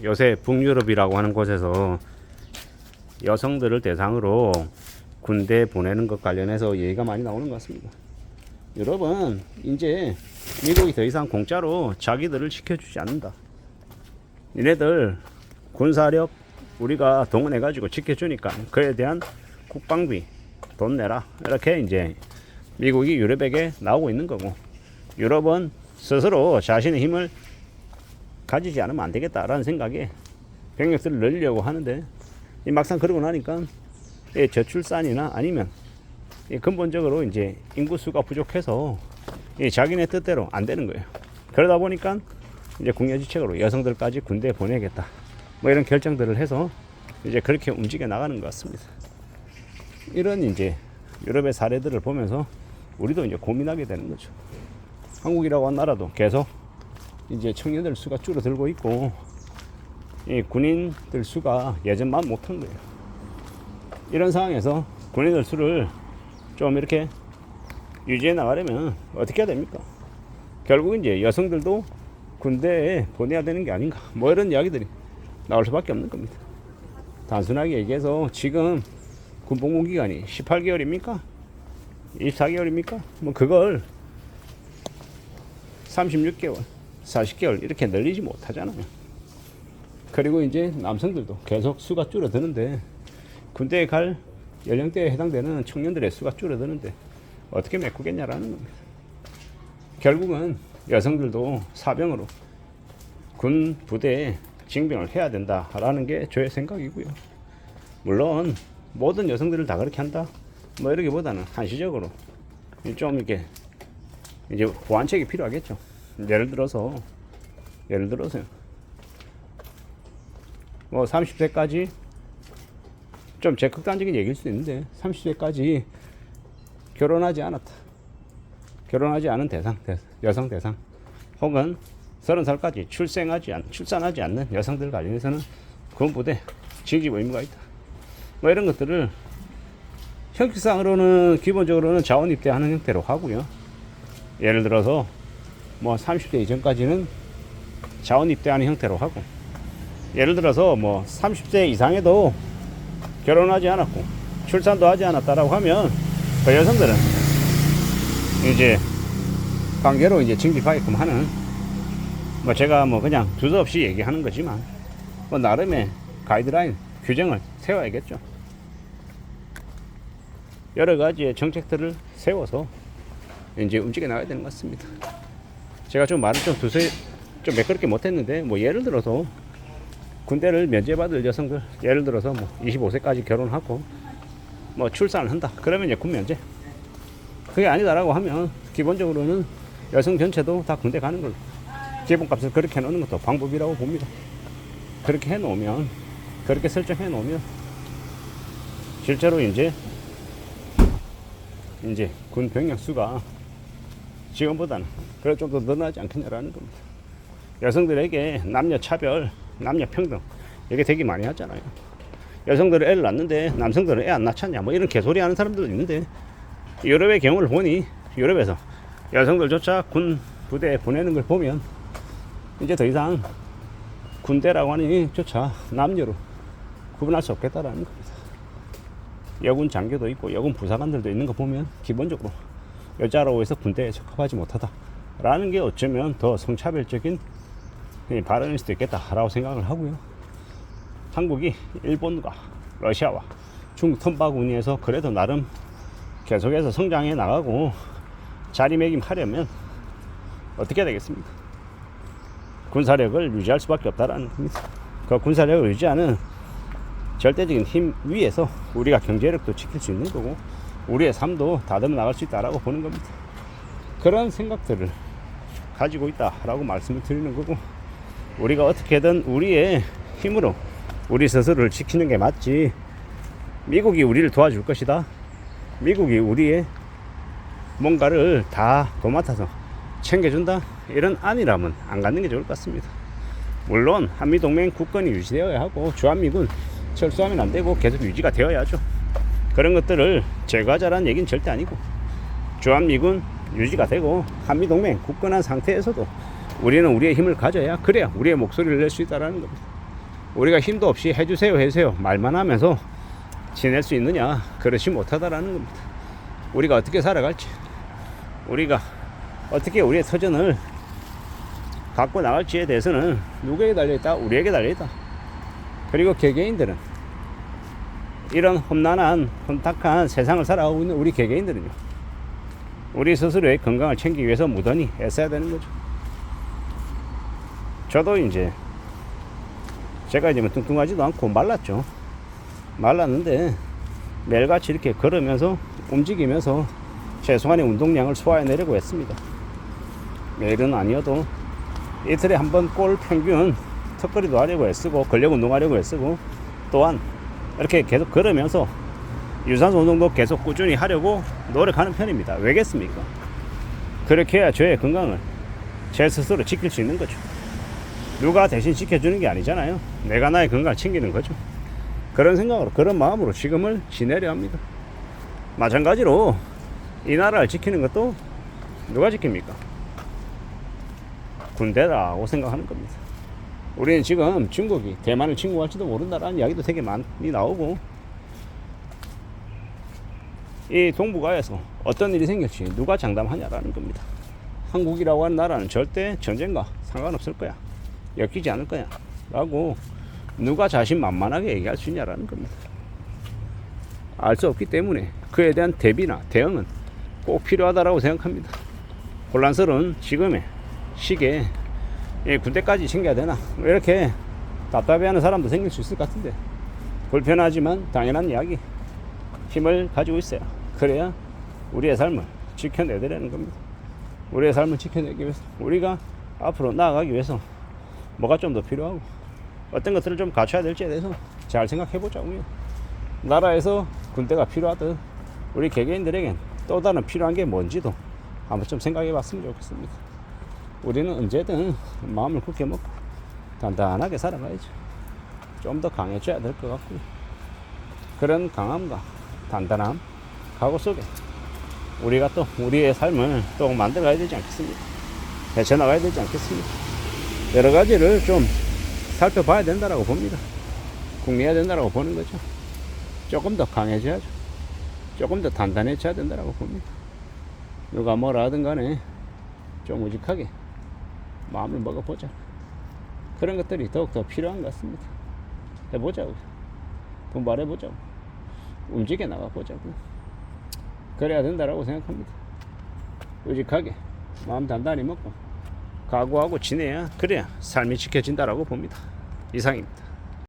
요새 북유럽이라고 하는 곳에서 여성들을 대상으로 군대 보내는 것 관련해서 얘기가 많이 나오는 것 같습니다. 여러분, 이제 미국이 더 이상 공짜로 자기들을 지켜주지 않는다. 니네들 군사력 우리가 동원해가지고 지켜주니까 그에 대한 국방비 돈 내라. 이렇게 이제 미국이 유럽에게 나오고 있는 거고, 유럽은 스스로 자신의 힘을 가지지 않으면 안 되겠다라는 생각에 병력들을 늘리려고 하는데, 막상 그러고 나니까 저출산이나 아니면 근본적으로 이제 인구수가 부족해서 자기네 뜻대로 안 되는 거예요. 그러다 보니까 이제 국내지책으로 여성들까지 군대에 보내겠다, 뭐 이런 결정들을 해서 이제 그렇게 움직여 나가는 것 같습니다. 이런 이제 유럽의 사례들을 보면서 우리도 이제 고민하게 되는 거죠. 한국이라고 한 나라도 계속 이제 청년들 수가 줄어들고 있고, 이 군인들 수가 예전만 못한 거예요. 이런 상황에서 군인들 수를 좀 이렇게 유지해 나가려면 어떻게 해야 됩니까? 결국 이제 여성들도 군대에 보내야 되는 게 아닌가, 뭐 이런 이야기들이 나올 수밖에 없는 겁니다. 단순하게 얘기해서 지금 군복무 기간이 18개월입니까? 24개월입니까? 뭐 그걸 36개월, 40개월 이렇게 늘리지 못하잖아요. 그리고 이제 남성들도 계속 수가 줄어드는데, 군대에 갈 연령대에 해당되는 청년들의 수가 줄어드는데 어떻게 메꾸겠냐라는 겁니다. 결국은 여성들도 사병으로 군 부대에 징병을 해야 된다라는 게 저의 생각이고요. 물론 모든 여성들을 다 그렇게 한다, 뭐 이러기보다는 한시적으로 좀 이렇게 이제 보완책이 필요하겠죠. 예를 들어서요, 뭐 30세까지 좀 적극단적인 얘기일 수도 있는데, 30세까지 결혼하지 않은 대상, 여성 대상, 혹은 30살까지 출산하지 않는 여성들 관련해서는 군부대 징집 의무가 있다, 뭐 이런 것들을 형식상으로는 기본적으로는 자원 입대하는 형태로 하고요. 예를 들어서 뭐 30대 이전까지는 자원 입대하는 형태로 하고, 예를 들어서 뭐 30세 이상에도 결혼하지 않았고 출산도 하지 않았다라고 하면 그 여성들은 이제 강제로 이제 징집하게끔 하는, 뭐 제가 뭐 그냥 두서없이 얘기하는 거지만 뭐 나름의 가이드라인 규정을 세워야겠죠. 여러 가지의 정책들을 세워서 이제 움직여 나가야 되는 것 같습니다. 제가 좀 말을 좀 매끄럽게 못했는데, 뭐 예를 들어서 군대를 면제받을 여성들, 예를 들어서 뭐 25세까지 결혼하고 뭐 출산을 한다, 그러면 이제 군 면제. 그게 아니다라고 하면 기본적으로는 여성 전체도 다 군대 가는 걸로 기본값을 그렇게 해놓는 것도 방법이라고 봅니다. 그렇게 해놓으면, 그렇게 설정해 놓으면 실제로 이제 군 병력 수가 지금보다는 그래 좀 더 늘어나지 않겠냐라는 겁니다. 여성들에게 남녀 차별, 남녀 평등, 이게 되게 많이 하잖아요. 여성들은 애를 낳는데 남성들은 애 안 낳잖냐, 뭐 이런 개소리 하는 사람들도 있는데, 유럽의 경우를 보니 유럽에서 여성들조차 군 부대에 보내는 걸 보면 이제 더 이상 군대라고 하는 조차 남녀로 구분할 수 없겠다라는 겁니다. 여군 장교도 있고 여군 부사관들도 있는 거 보면 기본적으로 여자라고 해서 군대에 적합하지 못하다라는 게 어쩌면 더 성차별적인 발언일 수도 있겠다라고 생각을 하고요. 한국이 일본과 러시아와 중국 텀바구니에서 그래도 나름 계속해서 성장해 나가고 자리매김하려면 어떻게 해야 되겠습니까? 군사력을 유지할 수밖에 없다라는 겁니다. 그 군사력을 유지하는 절대적인 힘 위에서 우리가 경제력도 지킬 수 있는 거고, 우리의 삶도 다듬어 나갈 수 있다라고 보는 겁니다. 그런 생각들을 가지고 있다라고 말씀을 드리는 거고, 우리가 어떻게든 우리의 힘으로 우리 스스로를 지키는 게 맞지, 미국이 우리를 도와줄 것이다, 미국이 우리의 뭔가를 다 도맡아서 챙겨준다, 이런 안이라면 안 갖는 게 좋을 것 같습니다. 물론 한미동맹 국권이 유지되어야 하고 주한미군 철수하면 안 되고 계속 유지가 되어야죠. 그런 것들을 제거하자라는 얘기는 절대 아니고, 주한미군 유지가 되고 한미동맹 굳건한 상태에서도 우리는 우리의 힘을 가져야, 그래야 우리의 목소리를 낼 수 있다는 겁니다. 우리가 힘도 없이 해주세요 해주세요 말만 하면서 지낼 수 있느냐? 그렇지 못하다라는 겁니다. 우리가 어떻게 살아갈지, 우리가 어떻게 우리의 터전을 갖고 나갈지에 대해서는 누구에게 달려있다? 우리에게 달려있다. 그리고 개개인들은, 이런 험난한 혼탁한 세상을 살아가고 있는 우리 개개인들은요, 우리 스스로의 건강을 챙기기 위해서 무던히 애써야 되는 거죠. 저도 이제 제가 이제 뚱뚱하지도 않고 말랐죠. 말랐는데 매일같이 이렇게 걸으면서 움직이면서 최소한의 운동량을 소화해내려고 했습니다. 매일은 아니어도 이틀에 한 번 꼴 평균 턱걸이도 하려고 애쓰고 근력 운동하려고 애쓰고, 또한 이렇게 계속 걸으면서 유산소 운동도 계속 꾸준히 하려고 노력하는 편입니다. 왜겠습니까? 그렇게 해야 저의 건강을 제 스스로 지킬 수 있는 거죠. 누가 대신 지켜주는 게 아니잖아요. 내가 나의 건강을 챙기는 거죠. 그런 생각으로, 그런 마음으로 지금을 지내려 합니다. 마찬가지로 이 나라를 지키는 것도 누가 지킵니까? 군대라고 생각하는 겁니다. 우리는 지금 중국이 대만을 침공할지도 모른다라는 이야기도 되게 많이 나오고, 이 동북아에서 어떤 일이 생길지 누가 장담하냐라는 겁니다. 한국이라고 하는 나라는 절대 전쟁과 상관없을 거야, 엮이지 않을 거야 라고 누가 자신만만하게 얘기할 수 있냐라는 겁니다. 알 수 없기 때문에 그에 대한 대비나 대응은 꼭 필요하다라고 생각합니다. 혼란스러운 지금의 시기에 군대까지 챙겨야 되나, 이렇게 답답해하는 사람도 생길 수 있을 것 같은데, 불편하지만 당연한 이야기, 힘을 가지고 있어야, 그래야 우리의 삶을 지켜내드리는 겁니다. 우리의 삶을 지켜내기 위해서, 우리가 앞으로 나아가기 위해서 뭐가 좀 더 필요하고 어떤 것들을 좀 갖춰야 될지에 대해서 잘 생각해 보자고요. 나라에서 군대가 필요하듯 우리 개개인들에겐 또 다른 필요한 게 뭔지도 한번 좀 생각해 봤으면 좋겠습니다. 우리는 언제든 마음을 굳게 먹고 단단하게 살아가야죠. 좀 더 강해져야 될 것 같고요. 그런 강함과 단단함, 각오 속에 우리가 또 우리의 삶을 또 만들어가야 되지 않겠습니까? 헤쳐나가야 되지 않겠습니까? 여러 가지를 좀 살펴봐야 된다라고 봅니다. 궁리해야 된다라고 보는 거죠. 조금 더 강해져야죠. 조금 더 단단해져야 된다라고 봅니다. 누가 뭐라 하든 간에 좀 우직하게 마음을 먹어보자. 그런 것들이 더욱더 필요한 것 같습니다. 해보자고. 분발해보자고. 움직여 나가보자고. 그래야 된다라고 생각합니다. 우직하게 마음 단단히 먹고 각오하고 지내야, 그래야 삶이 지켜진다라고 봅니다. 이상입니다.